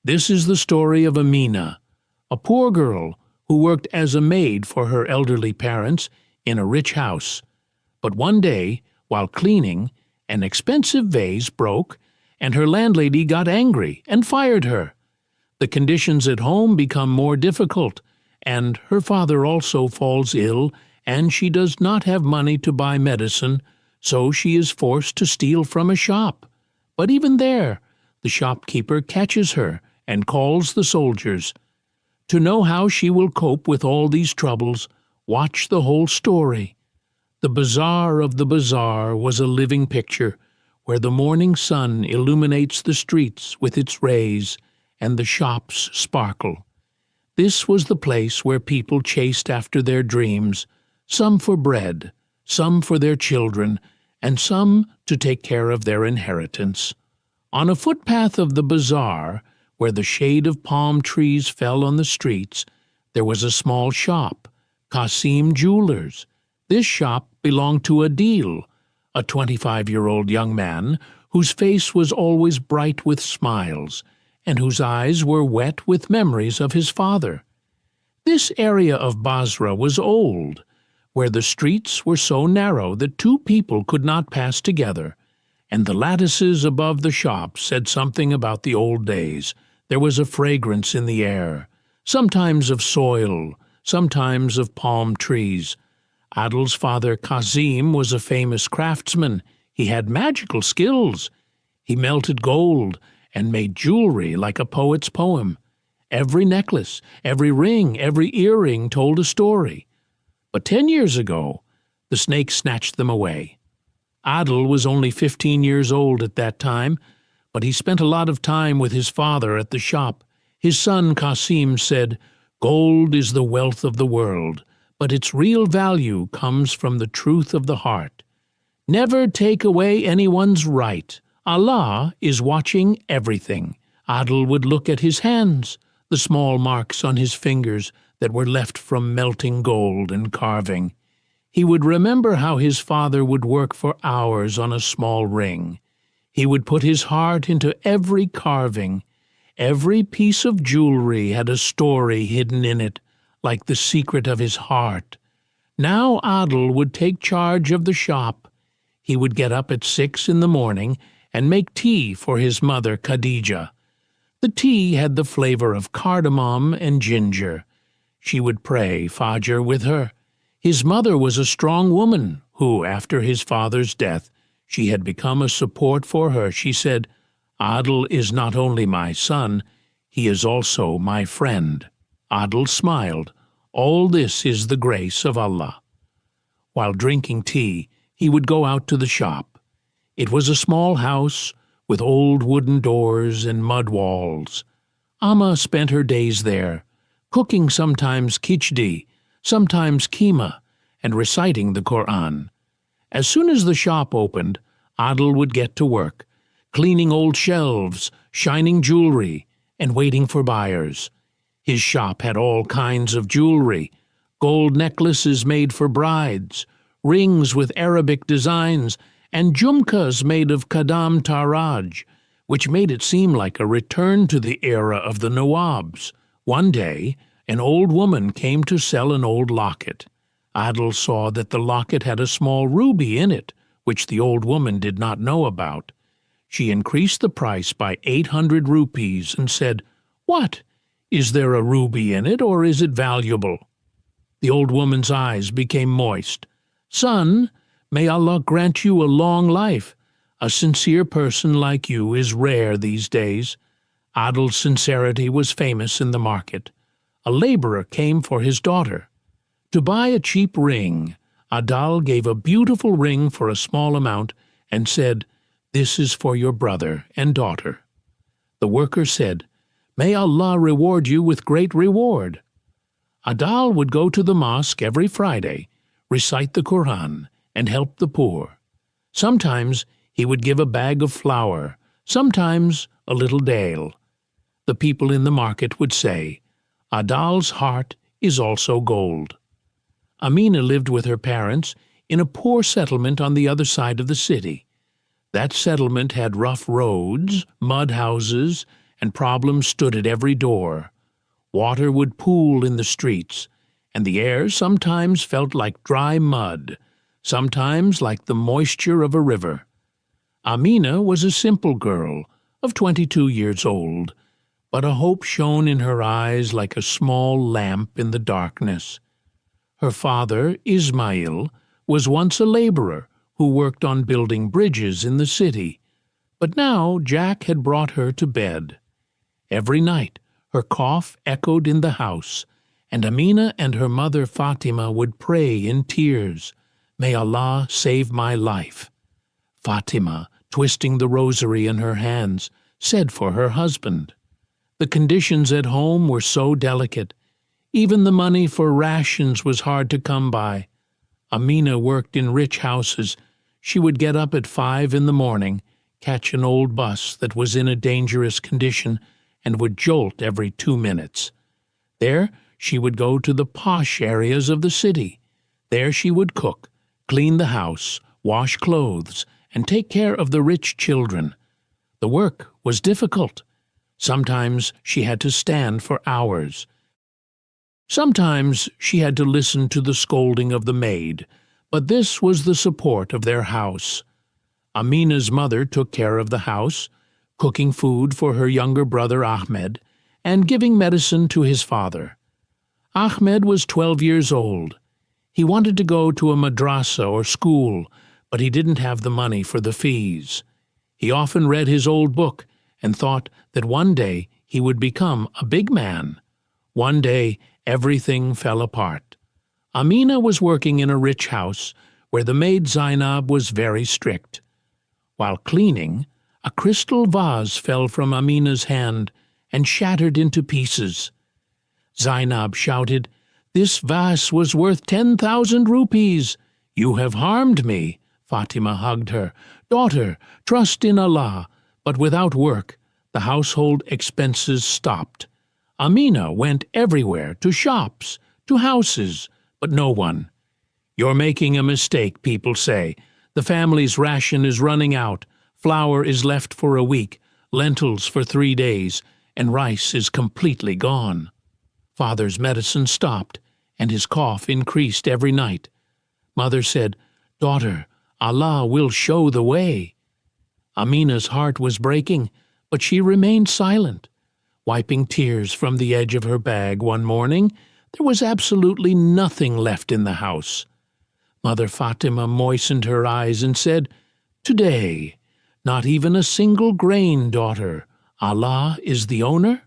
This is the story of Amina, a poor girl who worked as a maid for her elderly parents in a rich house. But one day, while cleaning, an expensive vase broke, and her landlady got angry and fired her. The conditions at home become more difficult, and her father also falls ill, and she does not have money to buy medicine, so she is forced to steal from a shop. But even there, the shopkeeper catches her and calls the soldiers. To know how she will cope with all these troubles, watch the whole story. The bazaar of the bazaar was a living picture, where the morning sun illuminates the streets with its rays, and the shops sparkle. This was the place where people chased after their dreams, some for bread, some for their children, and some to take care of their inheritance. On a footpath of the bazaar, where the shade of palm trees fell on the streets, there was a small shop, Qasim Jewelers. This shop belonged to Adil, a 25-year-old young man whose face was always bright with smiles, and whose eyes were wet with memories of his father. This area of Basra was old, where the streets were so narrow that two people could not pass together, and the lattices above the shops said something about the old days. There was a fragrance in the air, sometimes of soil, sometimes of palm trees. Adil's father Qasim was a famous craftsman. He had magical skills. He melted gold and made jewelry like a poet's poem. Every necklace, every ring, every earring told a story. But 10 years ago, the snake snatched them away. Adil was only 15 years old at that time, but he spent a lot of time with his father at the shop. His son Qasim said, "Gold is the wealth of the world, but its real value comes from the truth of the heart. Never take away anyone's right. Allah is watching everything." Adil would look at his hands, the small marks on his fingers that were left from melting gold and carving. He would remember how his father would work for hours on a small ring. He would put his heart into every carving. Every piece of jewelry had a story hidden in it, like the secret of his heart. Now Adil would take charge of the shop. He would get up at 6 in the morning and make tea for his mother Khadija. The tea had the flavor of cardamom and ginger. She would pray Fajr with her. His mother was a strong woman who, after his father's death, she had become a support for her. She said, "Adil is not only my son, he is also my friend." Adil smiled. All this is the grace of Allah. While drinking tea, he would go out to the shop. It was a small house with old wooden doors and mud walls. Amma spent her days there, cooking sometimes khichdi, sometimes keema, and reciting the Quran. As soon as the shop opened, Adil would get to work, cleaning old shelves, shining jewelry, and waiting for buyers. His shop had all kinds of jewelry, gold necklaces made for brides, rings with Arabic designs, and jumkas made of kadam taraj, which made it seem like a return to the era of the Nawabs. One day, an old woman came to sell an old locket. Adil saw that the locket had a small ruby in it, which the old woman did not know about. She increased the price by 800 rupees and said, "What? Is there a ruby in it, or is it valuable?" The old woman's eyes became moist. "Son, may Allah grant you a long life. A sincere person like you is rare these days." Adil's sincerity was famous in the market. A laborer came for his daughter. To buy a cheap ring, Adil gave a beautiful ring for a small amount and said, "This is for your brother and daughter." The worker said, "May Allah reward you with great reward." Adil would go to the mosque every Friday, recite the Quran, and help the poor. Sometimes he would give a bag of flour, sometimes a little dale. The people in the market would say, "Adil's heart is also gold." Amina lived with her parents in a poor settlement on the other side of the city. That settlement had rough roads, mud houses, and problems stood at every door. Water would pool in the streets, and the air sometimes felt like dry mud, sometimes like the moisture of a river. Amina was a simple girl of 22 years old, but a hope shone in her eyes like a small lamp in the darkness. Her father, Ismail, was once a laborer who worked on building bridges in the city, but now Jack had brought her to bed. Every night her cough echoed in the house, and Amina and her mother Fatima would pray in tears, "May Allah save my life." Fatima, twisting the rosary in her hands, said for her husband. The conditions at home were so delicate. Even the money for rations was hard to come by. Amina worked in rich houses. She would get up at 5 in the morning, catch an old bus that was in a dangerous condition, and would jolt every 2 minutes. There she would go to the posh areas of the city. There she would cook, clean the house, wash clothes, and take care of the rich children. The work was difficult. Sometimes she had to stand for hours. Sometimes she had to listen to the scolding of the maid, but this was the support of their house. Amina's mother took care of the house, cooking food for her younger brother Ahmed, and giving medicine to his father. Ahmed was 12 years old. He wanted to go to a madrasa or school, but he didn't have the money for the fees. He often read his old book and thought that one day he would become a big man. One day everything fell apart. Amina was working in a rich house where the maid Zainab was very strict. While cleaning, a crystal vase fell from Amina's hand and shattered into pieces. Zainab shouted, "This vase was worth 10,000 rupees. You have harmed me." Fatima hugged her. "Daughter, trust in Allah." But without work, the household expenses stopped. Amina went everywhere, to shops, to houses, but no one. "You're making a mistake," people say. "The family's ration is running out. Flour is left for a week, lentils for 3 days, and rice is completely gone." Father's medicine stopped, and his cough increased every night. Mother said, "Daughter, Allah will show the way." Amina's heart was breaking, but she remained silent. Wiping tears from the edge of her bag one morning, there was absolutely nothing left in the house. Mother Fatima moistened her eyes and said, "Today, not even a single grain, daughter. Allah is the owner."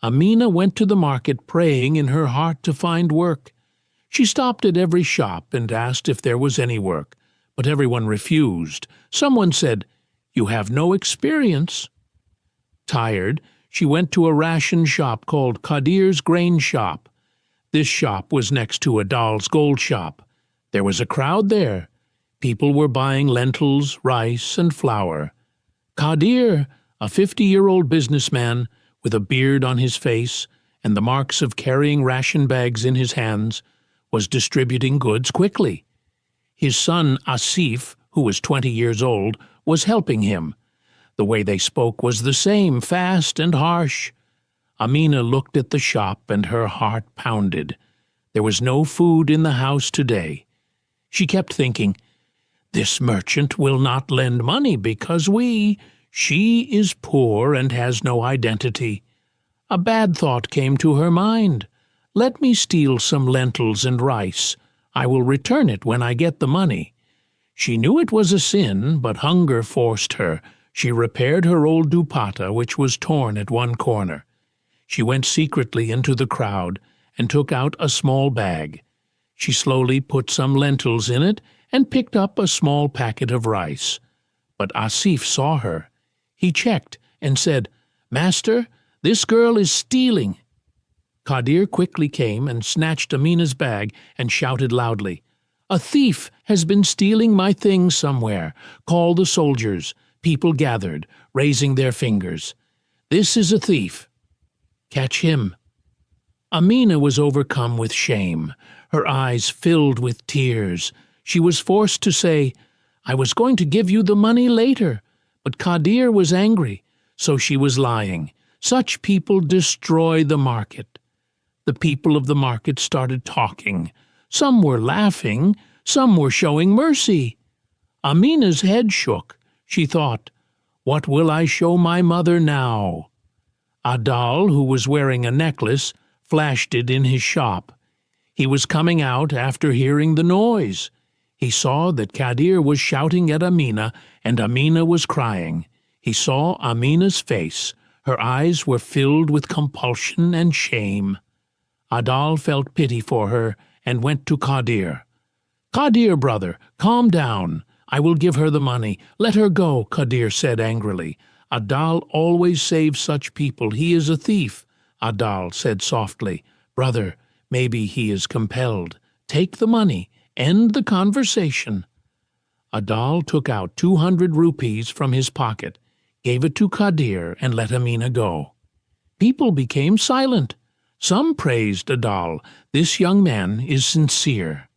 Amina went to the market praying in her heart to find work. She stopped at every shop and asked if there was any work, but everyone refused. Someone said, "You have no experience." Tired, she went to a ration shop called Qadir's Grain Shop. This shop was next to a doll's gold shop. There was a crowd there. People were buying lentils, rice, and flour. Qadir, a 50-year-old businessman with a beard on his face and the marks of carrying ration bags in his hands, was distributing goods quickly. His son Asif, who was 20 years old, was helping him. The way they spoke was the same, fast and harsh. Amina looked at the shop and her heart pounded. There was no food in the house today. She kept thinking, "This merchant will not lend money because she is poor and has no identity." A bad thought came to her mind. "Let me steal some lentils and rice. I will return it when I get the money." She knew it was a sin, but hunger forced her. She repaired her old dupatta, which was torn at one corner. She went secretly into the crowd and took out a small bag. She slowly put some lentils in it and picked up a small packet of rice. But Asif saw her. He checked and said, "Master, this girl is stealing." Qadir quickly came and snatched Amina's bag and shouted loudly, "A thief has been stealing my things somewhere. Call the soldiers." People gathered, raising their fingers. "This is a thief. Catch him." Amina was overcome with shame. Her eyes filled with tears. She was forced to say, "I was going to give you the money later." But Qadir was angry. So she was lying. Such people destroy the market. The people of the market started talking. Some were laughing, some were showing mercy. Amina's head shook. She thought, "What will I show my mother now?" Adal, who was wearing a necklace, flashed it in his shop. He was coming out after hearing the noise. He saw that Kadir was shouting at Amina, and Amina was crying. He saw Amina's face. Her eyes were filled with compulsion and shame. Adal felt pity for her and went to Kadir. "Kadir, brother, calm down. I will give her the money. Let her go," Kadir said angrily. "Adal always saves such people. He is a thief." Adal said softly, "Brother, maybe he is compelled. Take the money. End the conversation." Adal took out 200 rupees from his pocket, gave it to Kadir, and let Amina go. People became silent. Some praised Adal. "This young man is sincere."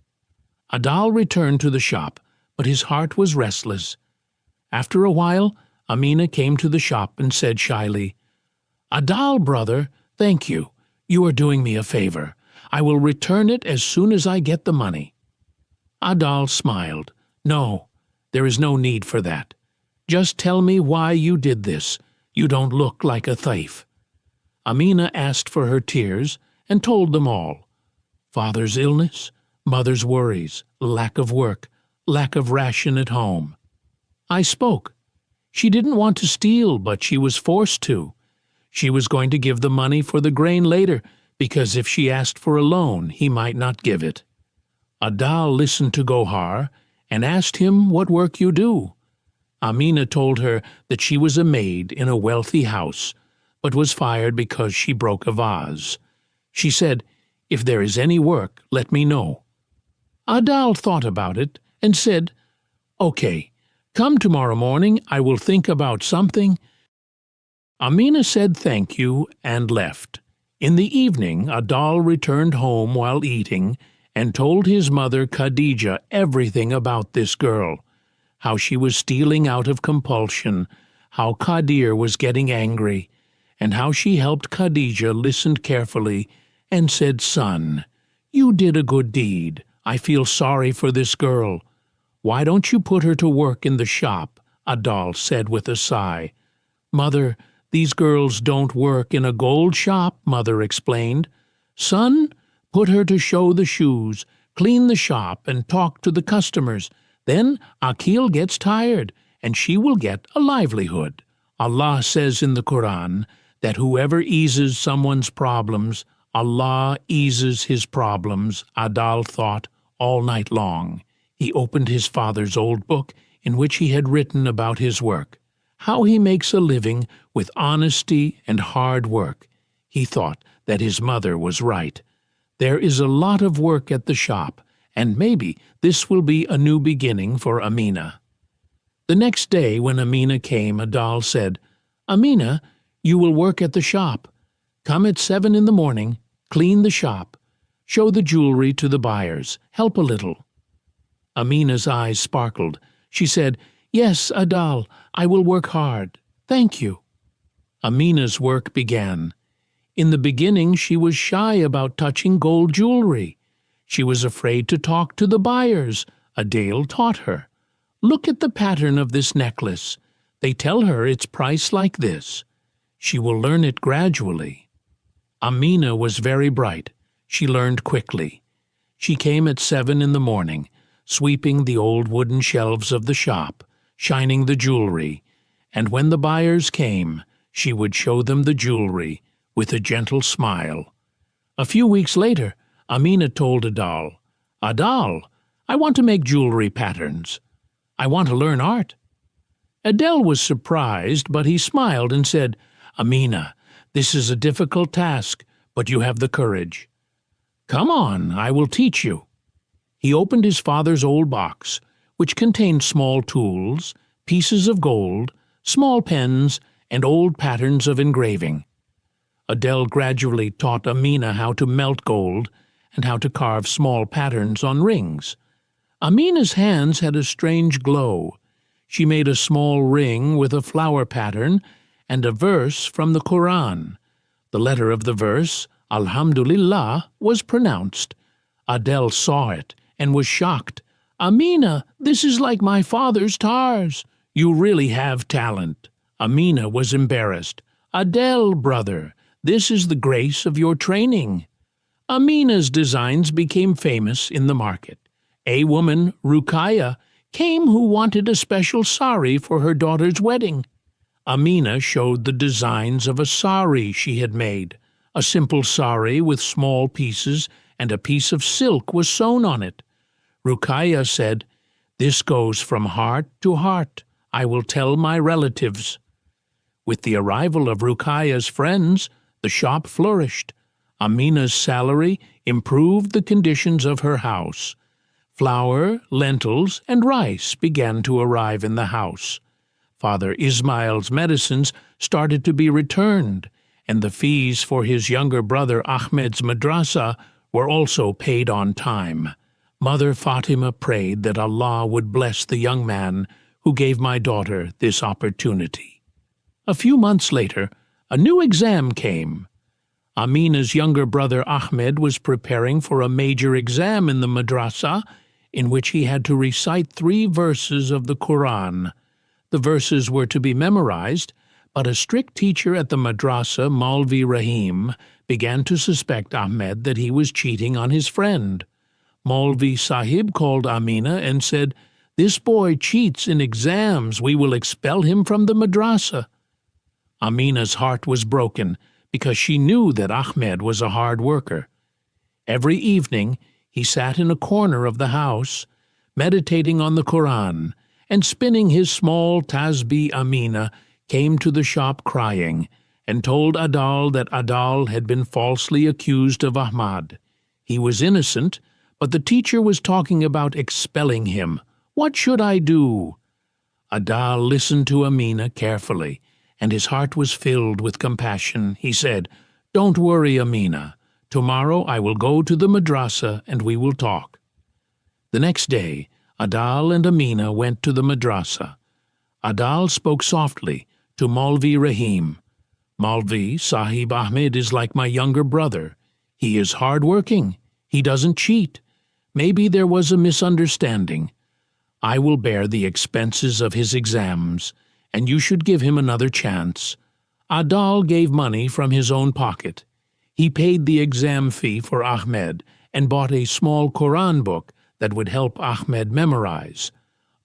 Adal returned to the shop, but his heart was restless. After a while, Amina came to the shop and said shyly, "Adal, brother, thank you. You are doing me a favor. I will return it as soon as I get the money." Adal smiled. "No, there is no need for that. Just tell me why you did this. You don't look like a thief." Amina asked for her tears and told them all. Father's illness, mother's worries, lack of work, lack of ration at home. I spoke. She didn't want to steal, but she was forced to. She was going to give the money for the grain later, because if she asked for a loan, he might not give it. Adal listened to Gohar and asked him what work you do. Amina told her that she was a maid in a wealthy house, but was fired because she broke a vase. She said, "If there is any work, let me know." Adal thought about it and said, "Okay, come tomorrow morning, I will think about something." Amina said thank you and left. In the evening, Adal returned home while eating and told his mother Khadija everything about this girl, how she was stealing out of compulsion, how Kadir was getting angry, and how she helped Khadija listened carefully and said, "Son, you did a good deed. I feel sorry for this girl. Why don't you put her to work in the shop?" Adal said with a sigh. "Mother, these girls don't work in a gold shop," Mother explained. "Son, put her to show the shoes, clean the shop, and talk to the customers. Then Akil gets tired, and she will get a livelihood." Allah says in the Quran that whoever eases someone's problems, Allah eases his problems, Adal thought, all night long. He opened his father's old book in which he had written about his work, how he makes a living with honesty and hard work. He thought that his mother was right. There is a lot of work at the shop, and maybe this will be a new beginning for Amina. The next day when Amina came, Adal said, "Amina, you will work at the shop. Come at 7 in the morning, clean the shop, show the jewelry to the buyers, help a little." Amina's eyes sparkled. She said, "Yes, Adal, I will work hard. Thank you." Amina's work began. In the beginning she was shy about touching gold jewelry. She was afraid to talk to the buyers. Adal taught her. "Look at the pattern of this necklace. They tell her its price like this." She will learn it gradually. Amina was very bright. She learned quickly. She came at 7 in the morning, sweeping the old wooden shelves of the shop, shining the jewelry, and when the buyers came, she would show them the jewelry with a gentle smile. A few weeks later, Amina told Adal, "Adal, I want to make jewelry patterns. I want to learn art." Adal was surprised, but he smiled and said, "Amina, this is a difficult task, but you have the courage. Come on, I will teach you." He opened his father's old box, which contained small tools, pieces of gold, small pens, and old patterns of engraving. Adal gradually taught Amina how to melt gold and how to carve small patterns on rings. Amina's hands had a strange glow. She made a small ring with a flower pattern and a verse from the Quran. The letter of the verse, Alhamdulillah, was pronounced. Adele saw it and was shocked. "Amina, this is like my father's tars. You really have talent." Amina was embarrassed. "Adele, brother, this is the grace of your training." Amina's designs became famous in the market. A woman, Ruqayya, came who wanted a special sari for her daughter's wedding. Amina showed the designs of a sari she had made. A simple sari with small pieces and a piece of silk was sewn on it. Ruqayya said, "This goes from heart to heart. I will tell my relatives." With the arrival of Ruqayya's friends, the shop flourished. Amina's salary improved the conditions of her house. Flour, lentils, and rice began to arrive in the house. Father Ismail's medicines started to be returned, and the fees for his younger brother Ahmed's madrasa were also paid on time. Mother Fatima prayed that Allah would bless the young man who gave my daughter this opportunity. A few months later, a new exam came. Amina's younger brother Ahmed was preparing for a major exam in the madrasa in which he had to recite 3 verses of the Quran. The verses were to be memorized, but a strict teacher at the madrasa, Maulvi Rahim, began to suspect Ahmed that he was cheating on his friend. Maulvi Sahib called Amina and said, "This boy cheats in exams. We will expel him from the madrasa." Amina's heart was broken because she knew that Ahmed was a hard worker. Every evening he sat in a corner of the house, meditating on the Quran, and spinning his small tasbih. Amina came to the shop crying and told Adal that Adal had been falsely accused of Ahmad. He was innocent, but the teacher was talking about expelling him. What should I do? Adal listened to Amina carefully, and his heart was filled with compassion. He said, "Don't worry, Amina. Tomorrow I will go to the madrasa and we will talk." The next day, Adal and Amina went to the madrasa. Adal spoke softly to Maulvi Rahim. "Maulvi Sahib Ahmed is like my younger brother. He is hard-working. He doesn't cheat. Maybe there was a misunderstanding. I will bear the expenses of his exams, and you should give him another chance." Adal gave money from his own pocket. He paid the exam fee for Ahmed and bought a small Quran book that would help Ahmed memorize.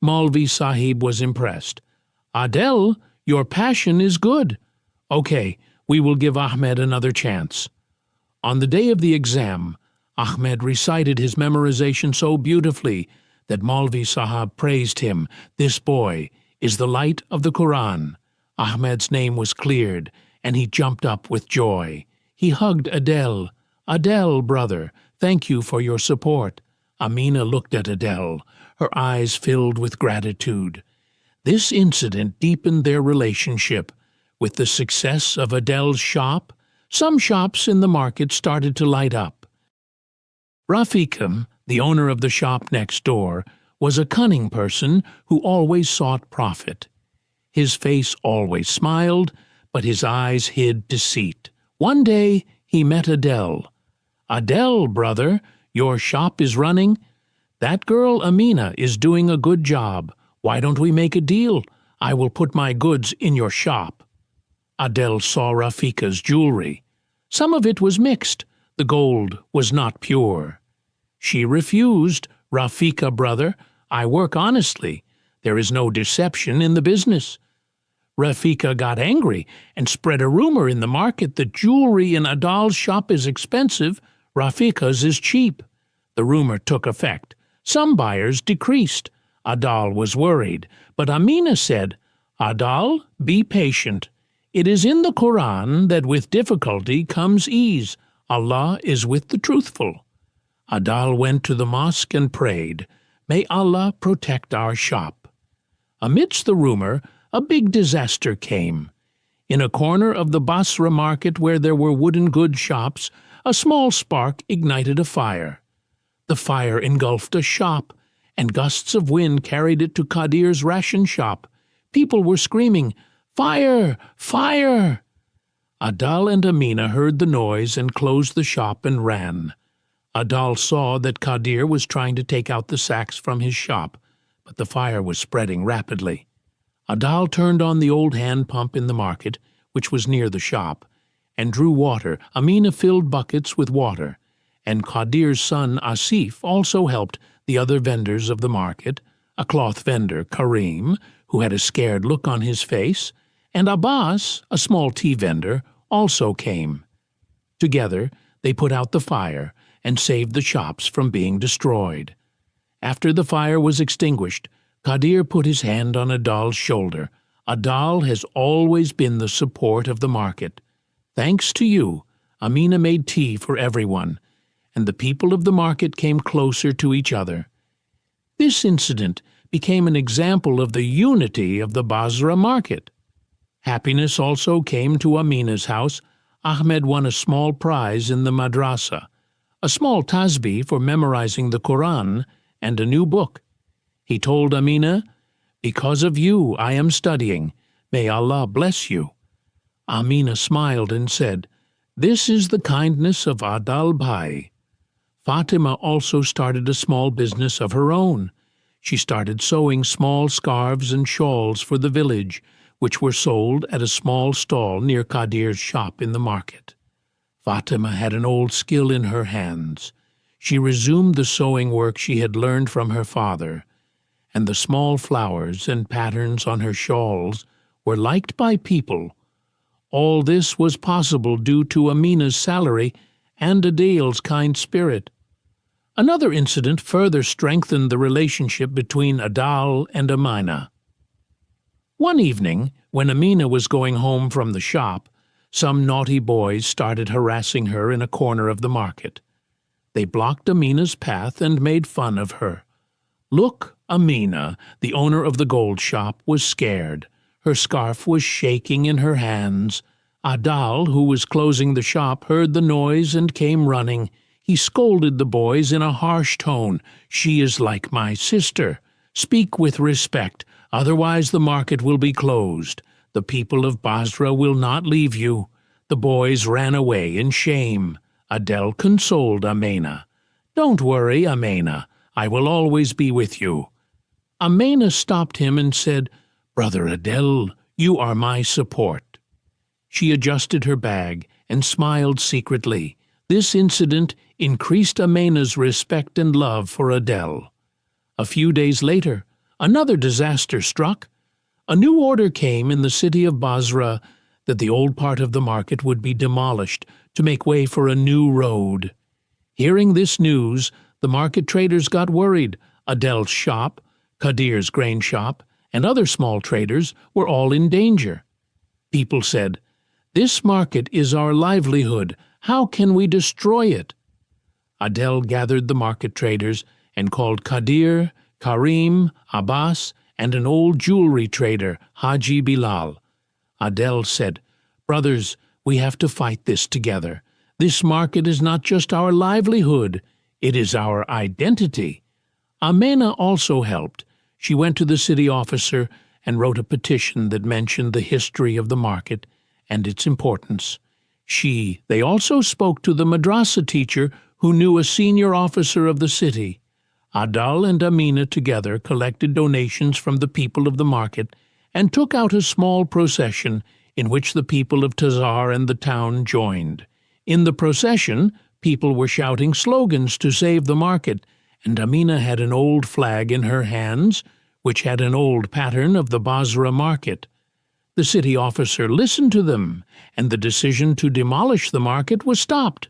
Maulvi Sahib was impressed. "Adel, your passion is good. Okay, we will give Ahmed another chance." On the day of the exam, Ahmed recited his memorization so beautifully that Maulvi Sahib praised him. "This boy is the light of the Quran." Ahmed's name was cleared, and he jumped up with joy. He hugged Adel. "Adel, brother, thank you for your support." Amina looked at Adel, her eyes filled with gratitude. This incident deepened their relationship. With the success of Adel's shop, some shops in the market started to light up. Rafiqam, the owner of the shop next door, was a cunning person who always sought profit. His face always smiled, but his eyes hid deceit. One day he met Adel. "Adel, brother, your shop is running? That girl Amina is doing a good job. Why don't we make a deal? I will put my goods in your shop." Adel saw Rafiqa's jewelry. Some of it was mixed. The gold was not pure. She refused. "Rafiqa, brother, I work honestly. There is no deception in the business." Rafiqa got angry and spread a rumor in the market that jewelry in Adal's shop is expensive, Rafiqa's is cheap. The rumor took effect. Some buyers decreased. Adal was worried, but Amina said, "Adal, be patient. It is in the Quran that with difficulty comes ease. Allah is with the truthful." Adal went to the mosque and prayed, "May Allah protect our shop." Amidst the rumor, a big disaster came. In a corner of the Basra market where there were wooden goods shops, a small spark ignited a fire. The fire engulfed a shop, and gusts of wind carried it to Qadir's ration shop. People were screaming, "Fire! Fire!" Adal and Amina heard the noise and closed the shop and ran. Adal saw that Qadir was trying to take out the sacks from his shop, but the fire was spreading rapidly. Adal turned on the old hand pump in the market, which was near the shop, and drew water. Amina filled buckets with water, and Qadir's son Asif also helped the other vendors of the market, a cloth vendor, Karim, who had a scared look on his face, and Abbas, a small tea vendor, also came. Together they put out the fire and saved the shops from being destroyed. After the fire was extinguished, Qadir put his hand on Adal's shoulder. "Adal has always been the support of the market. Thanks to you, Amina made tea for everyone, and the people of the market came closer to each other." This incident became an example of the unity of the Basra market. Happiness also came to Amina's house. Ahmed won a small prize in the madrasa, a small tasbih for memorizing the Quran, and a new book. He told Amina, "Because of you I am studying. May Allah bless you." Amina smiled and said, "This is the kindness of Adal Bhai." Fatima also started a small business of her own. She started sewing small scarves and shawls for the village, which were sold at a small stall near Qadir's shop in the market. Fatima had an old skill in her hands. She resumed the sewing work she had learned from her father, and the small flowers and patterns on her shawls were liked by people. All this was possible due to Amina's salary and Adal's kind spirit. Another incident further strengthened the relationship between Adal and Amina. One evening, when Amina was going home from the shop, some naughty boys started harassing her in a corner of the market. They blocked Amina's path and made fun of her. Look, Amina, the owner of the gold shop, was scared. Her scarf was shaking in her hands. Adal, who was closing the shop, heard the noise and came running. He scolded the boys in a harsh tone. "She is like my sister. Speak with respect, otherwise the market will be closed. The people of Basra will not leave you." The boys ran away in shame. Adel consoled Amina. "Don't worry, Amina. I will always be with you." Amina stopped him and said, "Brother Adel, you are my support." She adjusted her bag and smiled secretly. This incident increased Amina's respect and love for Adel. A few days later, another disaster struck. A new order came in the city of Basra that the old part of the market would be demolished to make way for a new road. Hearing this news, the market traders got worried. Adel's shop, Qadir's grain shop, and other small traders were all in danger. People said, "This market is our livelihood. How can we destroy it?" Adel gathered the market traders and called Qadir, Karim, Abbas, and an old jewelry trader, Haji Bilal. Adel said, "Brothers, we have to fight this together. This market is not just our livelihood, it is our identity." Amina also helped. She went to the city officer and wrote a petition that mentioned the history of the market and its importance. They also spoke to the madrasa teacher who knew a senior officer of the city. Adal and Amina together collected donations from the people of the market and took out a small procession in which the people of Tazar and the town joined. In the procession, people were shouting slogans to save the market, and Amina had an old flag in her hands, which had an old pattern of the Basra market. The city officer listened to them, and the decision to demolish the market was stopped.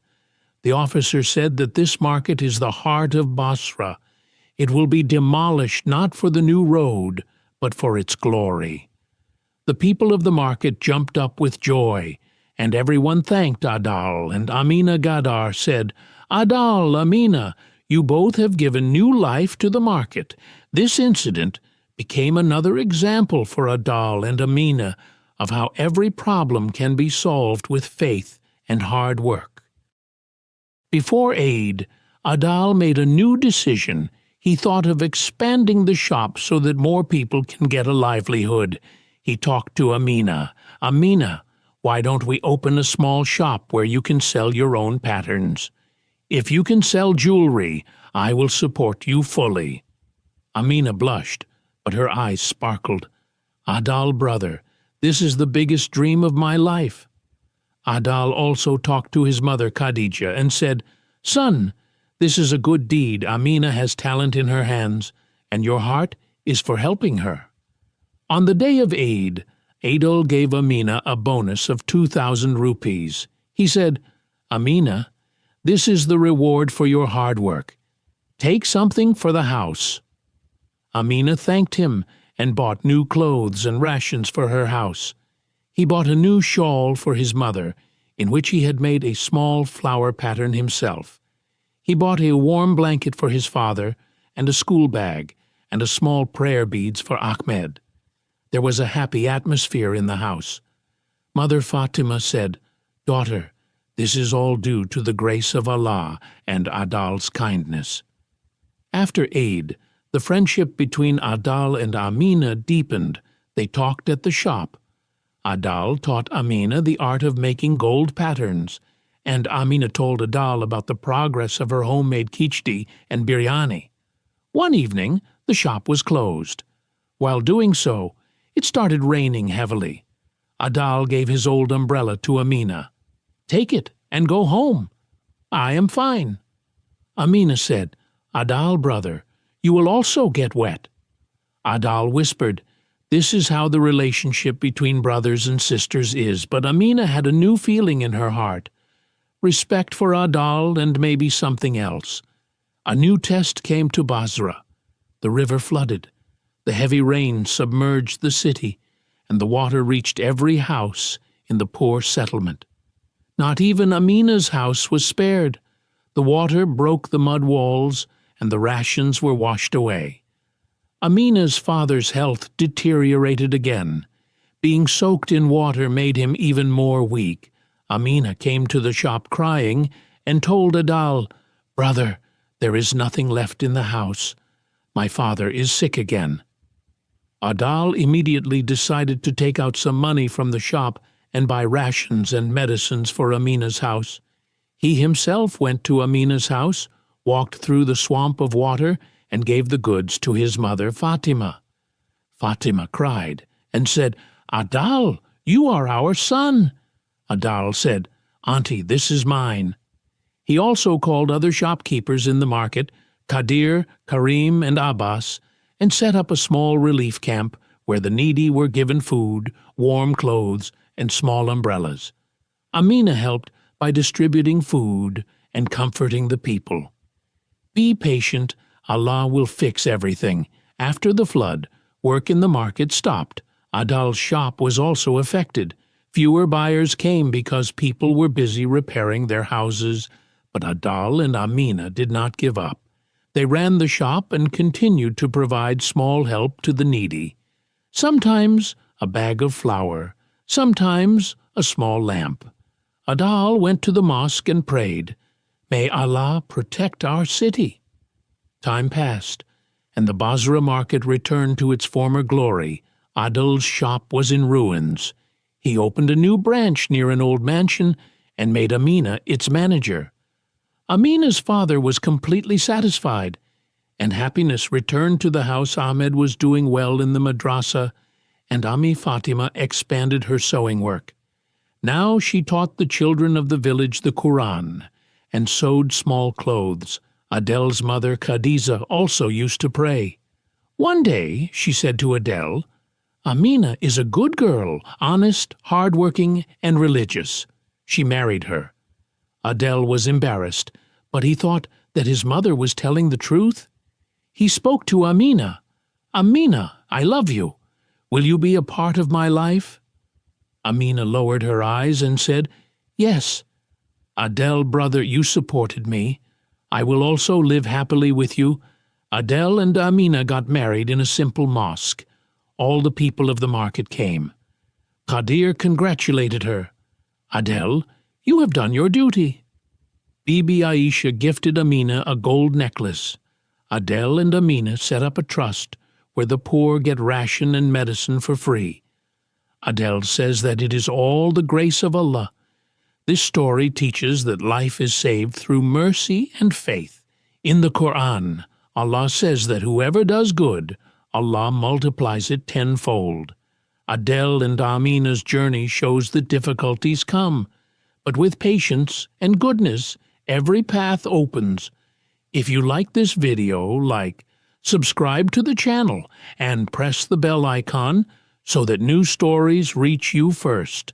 The officer said that this market is the heart of Basra. It will be demolished not for the new road, but for its glory. The people of the market jumped up with joy, and everyone thanked Adal, and Amina Gadar said, "Adal, Amina, you both have given new life to the market." This incident became another example for Adal and Amina of how every problem can be solved with faith and hard work. Before Eid, Adal made a new decision. He thought of expanding the shop so that more people can get a livelihood. He talked to Amina. "Amina, why don't we open a small shop where you can sell your own patterns? If you can sell jewelry, I will support you fully." Amina blushed, but her eyes sparkled. "Adal, brother, this is the biggest dream of my life." Adal also talked to his mother Khadija and said, "Son, this is a good deed. Amina has talent in her hands, and your heart is for helping her." On the day of Eid, Adal gave Amina a bonus of 2,000 rupees. He said, "Amina, this is the reward for your hard work. Take something for the house." Amina thanked him and bought new clothes and rations for her house. He bought a new shawl for his mother, in which he had made a small flower pattern himself. He bought a warm blanket for his father, and a school bag, and a small prayer beads for Ahmed. There was a happy atmosphere in the house. Mother Fatima said, "Daughter, this is all due to the grace of Allah and Adal's kindness." After Eid, the friendship between Adal and Amina deepened. They talked at the shop. Adal taught Amina the art of making gold patterns, and Amina told Adal about the progress of her homemade khichdi and biryani. One evening, the shop was closed. While doing so, it started raining heavily. Adal gave his old umbrella to Amina. "Take it and go home. I am fine." Amina said, "Adal, brother, you will also get wet." Adal whispered, "This is how the relationship between brothers and sisters is," but Amina had a new feeling in her heart. Respect for Adal and maybe something else. A new test came to Basra. The river flooded. The heavy rain submerged the city, and the water reached every house in the poor settlement. Not even Amina's house was spared. The water broke the mud walls, and the rations were washed away. Amina's father's health deteriorated again. Being soaked in water made him even more weak. Amina came to the shop crying and told Adal, "Brother, there is nothing left in the house. My father is sick again." Adal immediately decided to take out some money from the shop and buy rations and medicines for Amina's house. He himself went to Amina's house, walked through the swamp of water, and gave the goods to his mother Fatima. Fatima cried and said, "Adal, you are our son." Adal said, "Auntie, this is mine." He also called other shopkeepers in the market, Qadir, Karim, and Abbas, and set up a small relief camp where the needy were given food, warm clothes, and small umbrellas. Amina helped by distributing food and comforting the people. Be patient. Allah will fix everything. After the flood, work in the market stopped. Adal's shop was also affected. Fewer buyers came because people were busy repairing their houses, but Adal and Amina did not give up. They ran the shop and continued to provide small help to the needy. Sometimes a bag of flour, sometimes a small lamp. Adal went to the mosque and prayed, "May Allah protect our city." Time passed, and the Basra market returned to its former glory. Adal's shop was in ruins. He opened a new branch near an old mansion and made Amina its manager. Amina's father was completely satisfied, and happiness returned to the house. Ahmed was doing well in the madrasa, and Ammi Fatima expanded her sewing work. Now she taught the children of the village the Quran and sewed small clothes. Adel's mother Khadija also used to pray. One day she said to Adel, "Amina is a good girl, honest, hard-working, and religious." She married her. Adel was embarrassed, but he thought that his mother was telling the truth. He spoke to Amina. "Amina, I love you. Will you be a part of my life?" Amina lowered her eyes and said, "Yes." "Adel, brother, you supported me. I will also live happily with you." Adel and Amina got married in a simple mosque. All the people of the market came. Qadir congratulated her. "Adel, you have done your duty." Bibi Aisha gifted Amina a gold necklace. Adel and Amina set up a trust where the poor get ration and medicine for free. Adele says that it is all the grace of Allah. This story teaches that life is saved through mercy and faith. In the Quran, Allah says that whoever does good, Allah multiplies it tenfold. Adele and Amina's journey shows that difficulties come, but with patience and goodness, every path opens. If you like this video, subscribe to the channel, and press the bell icon so that new stories reach you first.